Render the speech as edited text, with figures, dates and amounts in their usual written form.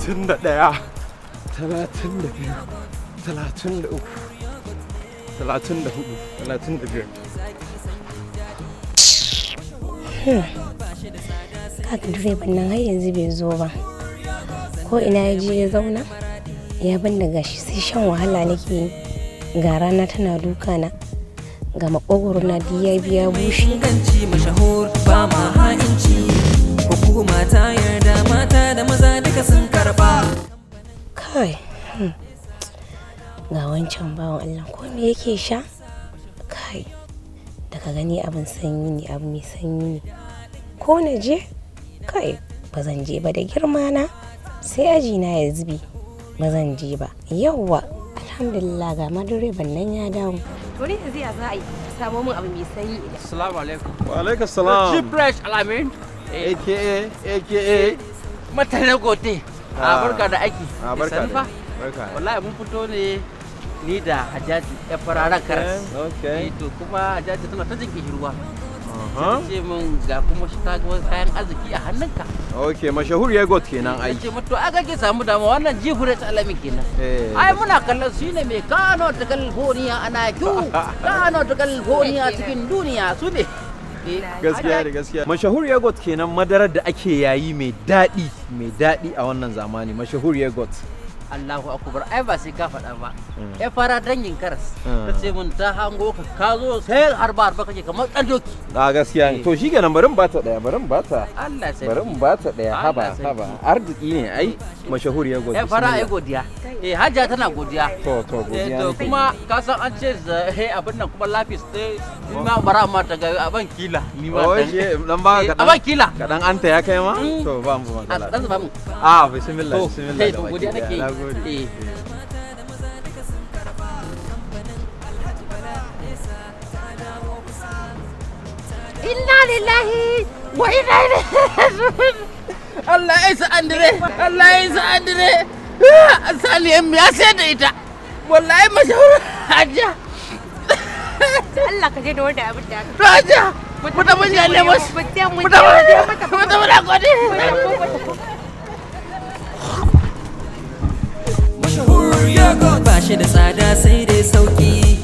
31, 32, 33, 34, 35. Kaga direban nan har yanzu bai zo ba. Ko ina ya je ya zauna? Ya ban da gashi sai shan wahala nake yi. Ga rana tana duka na. Ga makogoro na diya biya bushe. Inganci mashahur ba ma ha'inci. Hukuma ta yarda mata da maza duka sun karba. Kai. Ga wancan bawan Allah ko me yake sha? Kai. Daga gani abin sanyi ne, abu mai sanyi ne. Ko na je? Kai, ba zan je ba da girma na. Sai aji na ya zubi. Ba zan je ba. Yawwa, alhamdulillah ga madireban nan ya dawo. To ni yanzu ya za a yi samo min abu mai sanyi idan. Assalamu alaikum. Wa alaikum salam. Fresh Alamin. AKA. Mutane gote. Barka da aiki. Barka da. Barka. Wallahi mun fito ne ni da Hajjaji ya fararen karas. Okay. To kuma Hajjaji tana ta jinki ruwa. Ce mun ga kuma shi ta ga kayan arziki a hannunka. Okay, mashahur ya got kenan ai. Ce mutu aka ke samu dama wannan jifure ta Alamin kenan. Ai muna kallon shi ne mai Kano ta California ana kyau. Kano ta California cikin duniya su ne. Gaskiya da gaskiya. Mashahur yogurt kenan madarar da ake yayi mai daɗi a wannan zamani. Mashahur yogurt. Allahu akbar ai ba sai ka faɗa ba. Ya fara dangin karas. Ta ce mun ta hango ka zo sai harba kake kamar ɗan doki. A gaskiya to shi kenan bari mu bata ɗaya Allah sai. bari mu bata ɗaya haba arziki ne ai mashahur yogurt. Ya fara ai godiya. Hajja tana godiya. To godiya. To kuma ka san an ce abin nan kuma lafis sai ma bara ma ta ga aban kila ni ma dan ba ka aban kila kadan anta ya kai ma to ba mu magana dan ba mu bismillah to godiya nake inna lillahi wa inna ilaihi Allah ya sa andre Sani ya sai da ita wallahi mashahur Hajja Allah ka je da wanda abin da to Hajja mutum ya ne wasu mutum na gode Mashahur yogurt ba shi da tsada sai dai sauki.